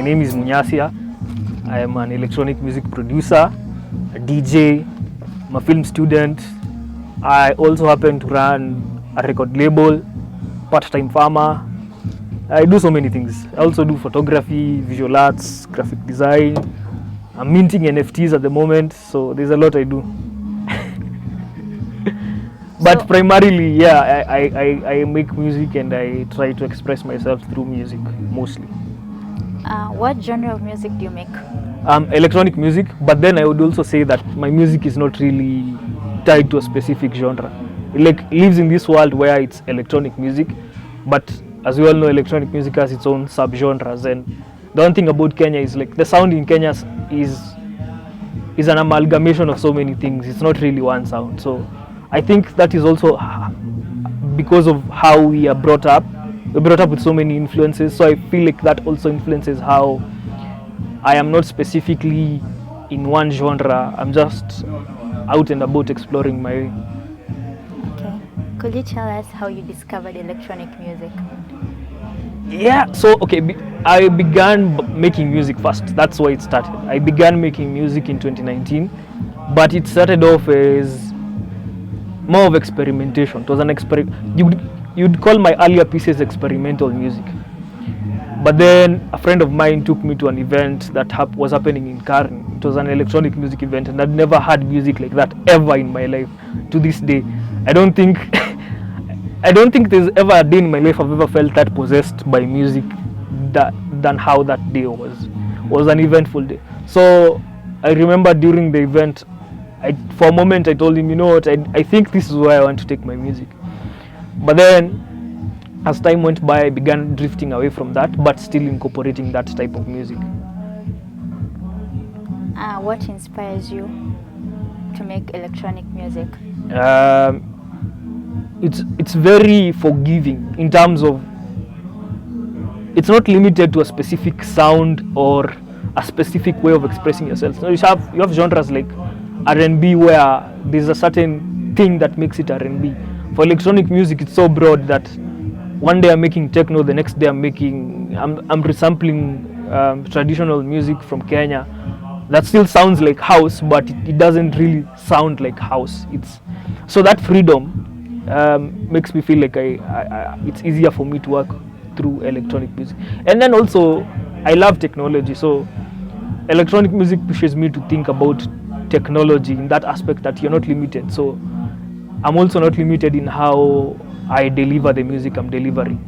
name is Munyasya. I am an electronic music producer, a DJ, I'm a film student. I also happen to run a record label, part-time farmer. I do so many things. I also do photography, visual arts, graphic design. I'm minting NFTs at the moment, so there's a lot I do. But so, primarily, yeah, I make music and I try to express myself through music, mostly. What genre of music do you make? Electronic music, but then I would also say that my music is not really tied to a specific genre. It lives in this world where it's electronic music, but as we all know, electronic music has its own subgenres, and the one thing about Kenya is like the sound in Kenya is an amalgamation of so many things. It's not really one sound. So I think that is also because of how we are brought up. We're brought up with so many influences. So I feel like that also influences how I am not specifically in one genre. I'm just out and about exploring my way. Okay. Could you tell us how you discovered electronic music? Yeah, so okay, I began making music first. That's why it started. I began making music in 2019, but it started off as more of experimentation. It was an you'd call my earlier pieces experimental music. But then a friend of mine took me to an event that was happening in Karen. It was an electronic music event, and I'd never had music like that ever in my life. To this day, I don't think there's ever a day in my life I've ever felt that possessed by music than how that day was an eventful day. So I remember during the event, for a moment I told him, you know what, I think this is where I want to take my music. But then as time went by, I began drifting away from that, but still incorporating that type of music. What inspires you to make electronic music? It's very forgiving in terms of it's not limited to a specific sound or a specific way of expressing yourself. So you have genres like R&B where there's a certain thing that makes it R&B. For electronic music, it's so broad that one day I'm making techno, the next day I'm resampling traditional music from Kenya that still sounds like house, but it doesn't really sound like house. So that freedom makes me feel like it's easier for me to work through electronic music. And then also I love technology, so electronic music pushes me to think about technology in that aspect that you're not limited. So I'm also not limited in how I deliver the music I'm delivering.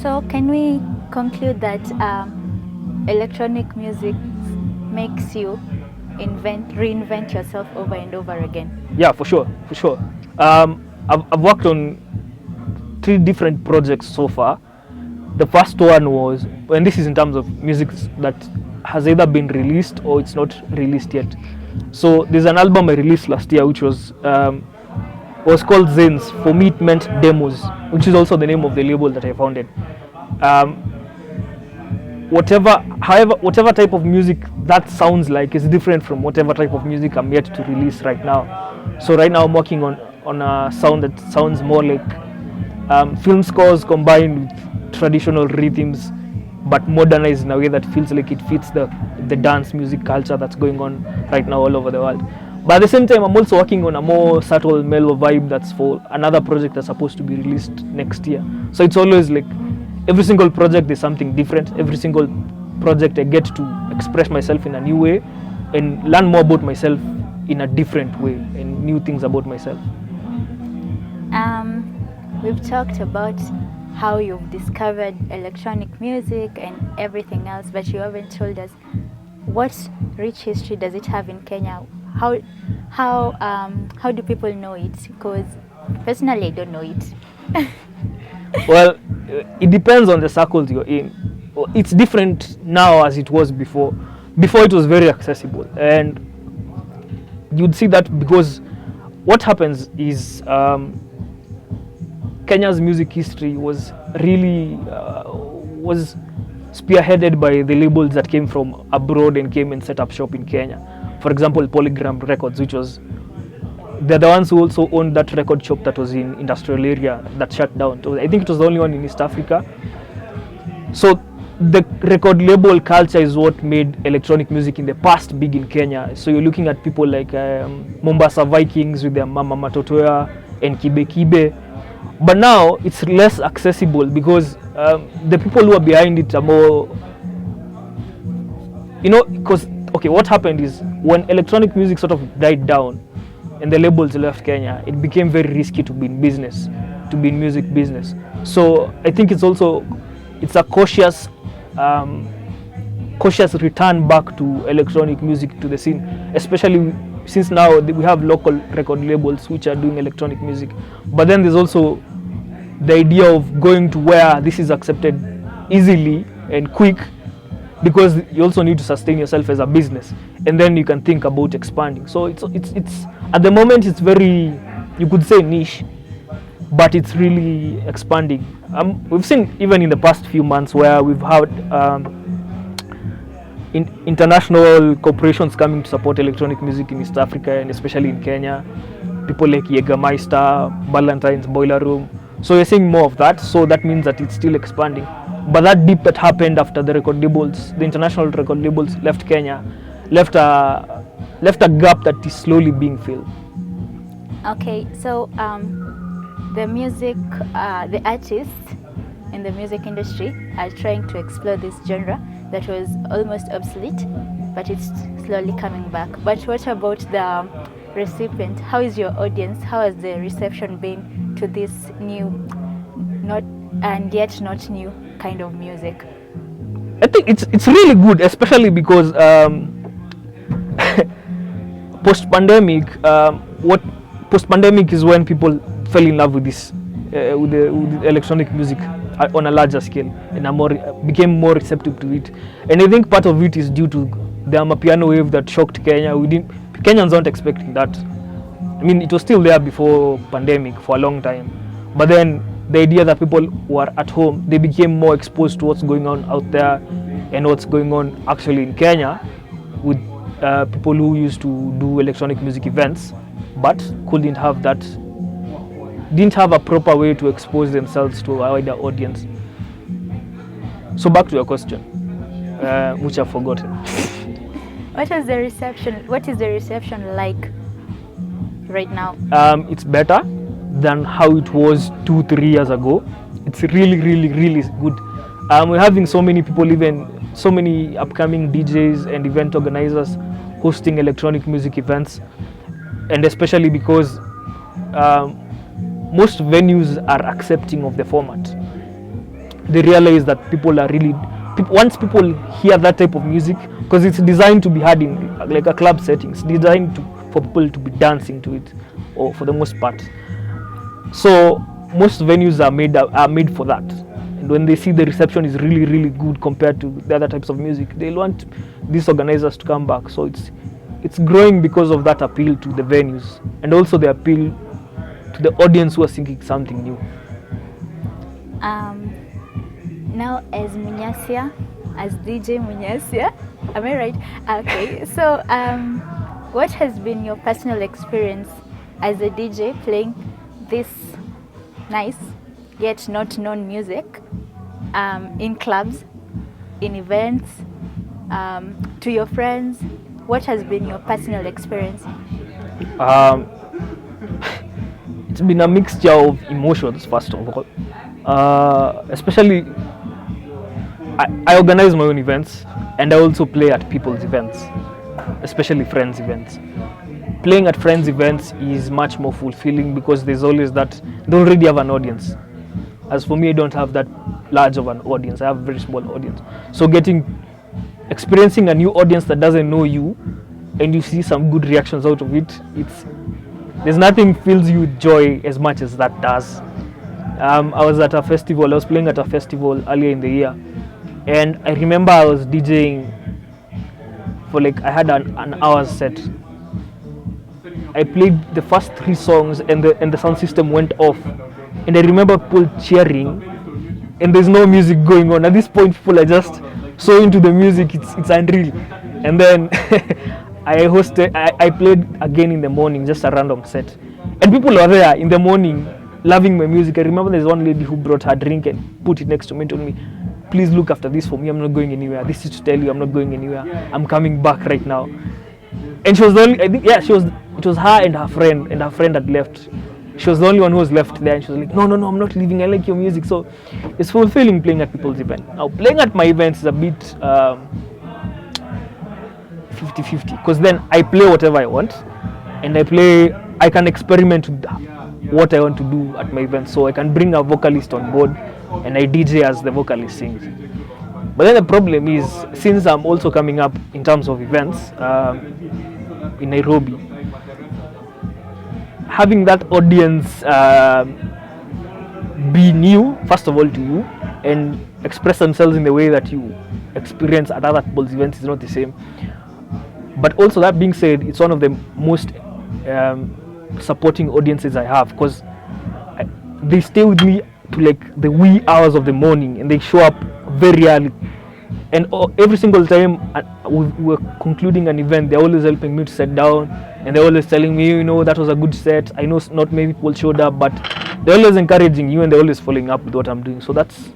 So can we conclude that electronic music makes you reinvent yourself over and over again? Yeah, for sure. I've worked on 3 different projects so far. The first one was, and this is in terms of music that has either been released or it's not released yet. So there's an album I released last year which was called Zens. For me it meant demos, which is also the name of the label that I founded. Whatever type of music that sounds like is different from whatever type of music I'm yet to release right now. So right now I'm working on a sound that sounds more like film scores combined with traditional rhythms, but modernized in a way that feels like it fits the dance music culture that's going on right now all over the world. But at the same time, I'm also working on a more subtle mellow vibe that's for another project that's supposed to be released next year. So it's always like every single project is something different. Every single project I get to express myself in a new way and learn more about myself in a different way and new things about myself. We've talked about how you've discovered electronic music and everything else, but you haven't told us what rich history does it have in Kenya. How do people know it? Because personally I don't know it. Well, it depends on the circles you're in. It's different now as it was before. Before it was very accessible, and you'd see that because what happens is Kenya's music history was really was spearheaded by the labels that came from abroad and came and set up shop in Kenya. For example, Polygram Records, they're the ones who also owned that record shop that was in industrial area that shut down. So I think it was the only one in East Africa. So the record label culture is what made electronic music in the past big in Kenya. So you're looking at people like Mombasa Vikings with their Mama Matotoya and Kibe Kibe. But now it's less accessible because the people who are behind it are more, because, okay, what happened is when electronic music sort of died down and the labels left Kenya, it became very risky to be in business, to be in music business. So I think it's a cautious return back to electronic music, to the scene, especially since now we have local record labels which are doing electronic music. But then there's also the idea of going to where this is accepted easily and quick, because you also need to sustain yourself as a business, and then you can think about expanding. So it's at the moment it's very, you could say, niche, but it's really expanding. We've seen even in the past few months where we've had international corporations coming to support electronic music in East Africa and especially in Kenya. People like Jägermeister, Ballantyne's, Boiler Room. So you're seeing more of that. So that means that it's still expanding. But that dip that happened after the record labels, the international record labels left Kenya, left a gap that is slowly being filled. Okay, so the artists in the music industry are trying to explore this genre that was almost obsolete, but it's slowly coming back. But what about the recipient? How is your audience? How has the reception been to this new, not and yet not new kind of music? I think it's really good, especially because post-pandemic, post-pandemic is when people fell in love with this, with electronic music on a larger scale, and became more receptive to it. And I think part of it is due to the Amapiano wave that shocked Kenya. Kenyans aren't expecting that. I mean, it was still there before pandemic for a long time, but then the idea that people were at home, they became more exposed to what's going on out there and what's going on actually in Kenya with people who used to do electronic music events but didn't have a proper way to expose themselves to a wider audience. So back to your question, which I've forgotten. What is the reception like right now? It's better than how it was 2-3 years ago. It's really, really, really good. We're having so many people, even so many upcoming DJs and event organizers hosting electronic music events, and especially because most venues are accepting of the format. They realize that once people hear that type of music, because it's designed to be heard in like a club setting, it's designed for people to be dancing to it, or for the most part. So most venues are made for that, and when they see the reception is really, really good compared to the other types of music, they'll want these organizers to come back. So it's growing because of that appeal to the venues, and also the appeal to the audience who are seeking something new. Now, as Munyasya, as DJ Munyasya, am I right? Okay, so what has been your personal experience as a DJ playing this nice yet not known music in clubs, in events, to your friends? What has been your personal experience? It's been a mixture of emotions, first of all. Especially, I organize my own events, and I also play at people's events, especially friends' events. Playing at friends' events is much more fulfilling because there's always that, they already have an audience. As for me, I don't have that large of an audience. I have a very small audience. So experiencing a new audience that doesn't know you, and you see some good reactions out of it, there's nothing fills you with joy as much as that does. I was playing at a festival earlier in the year, and I remember I was DJing for I had an hour's set. I played the first 3 songs, and the sound system went off, and I remember people cheering, and there's no music going on. At this point, people are just so into the music, it's unreal. And then I played again in the morning, just a random set, and people were there in the morning loving my music. I remember there's one lady who brought her drink and put it next to me and told me, please look after this for me. I'm not going anywhere. This is to tell you I'm not going anywhere. I'm coming back right now. And she was the only, I think, yeah, it was her and her friend had left. She was the only one who was left there, and she was like, no, I'm not leaving. I like your music. So it's fulfilling playing at people's events. Now, playing at my events is a bit 50-50, because then I play whatever I want, and I can experiment with what I want to do at my events. So I can bring a vocalist on board, and I DJ as the vocalist sings. But then the problem is, since I'm also coming up in terms of events in Nairobi, having that audience be new, first of all, to you, and express themselves in the way that you experience at other people's events is not the same. But also, that being said, it's one of the most supporting audiences I have, because they stay with me to like the wee hours of the morning, and they show up very early. And every single time we're concluding an event, they're always helping me to sit down, and they're always telling me, you know, that was a good set. I know not many people showed up, but they're always encouraging you, and they're always following up with what I'm doing. So it's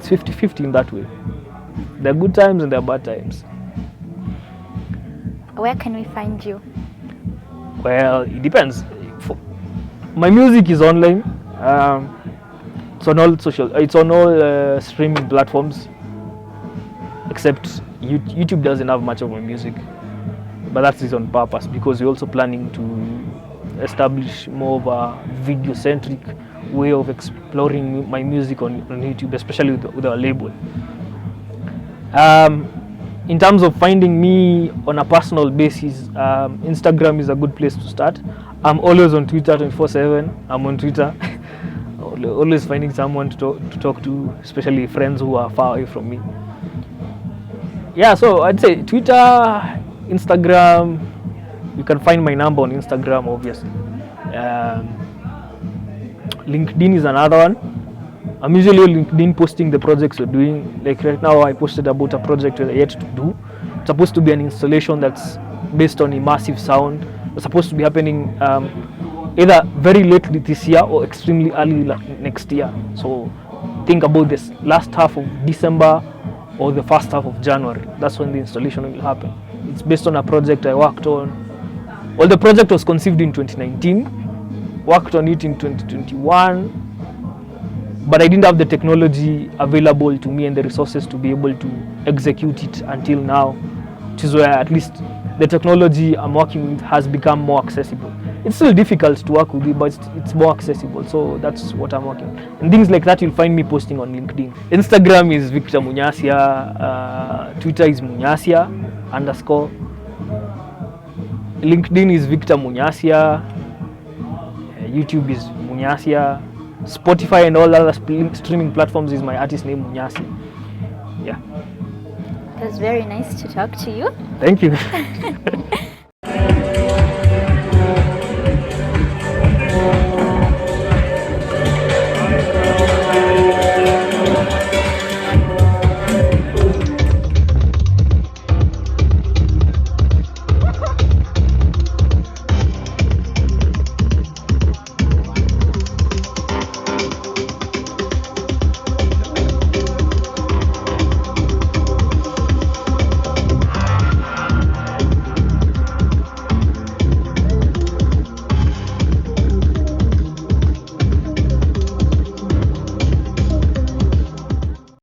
50-50 in that way. There are good times and there are bad times. Where can we find you? Well, it depends. My music is online. It's on all streaming platforms, except YouTube doesn't have much of my music. But that is on purpose, because we're also planning to establish more of a video-centric way of exploring my music on YouTube, especially with our label. In terms of finding me on a personal basis, Instagram is a good place to start. I'm always on Twitter 24/7. I'm on Twitter. Always finding someone to talk to, especially friends who are far away from me. Yeah, so I'd say Twitter, Instagram. You can find my number on Instagram, obviously. LinkedIn is another one. I'm usually on LinkedIn posting the projects we're doing. Like right now, I posted about a project we're yet to do. It's supposed to be an installation that's based on immersive sound. It's supposed to be happening either very lately this year or extremely early next year. So think about this last half of December or the first half of January. That's when the installation will happen. It's based on a project I worked on. Well, the project was conceived in 2019, worked on it in 2021. But I didn't have the technology available to me and the resources to be able to execute it until now, which is where at least the technology I'm working with has become more accessible. It's still difficult to work with it, but it's more accessible. So that's what I'm working on. And things like that, you'll find me posting on LinkedIn. Instagram is Victor Munyasya. Twitter is Munyasya _ LinkedIn is Victor Munyasya. YouTube is Munyasya. Spotify and all other streaming platforms is my artist name, Munyasya. Yeah. It was very nice to talk to you. Thank you.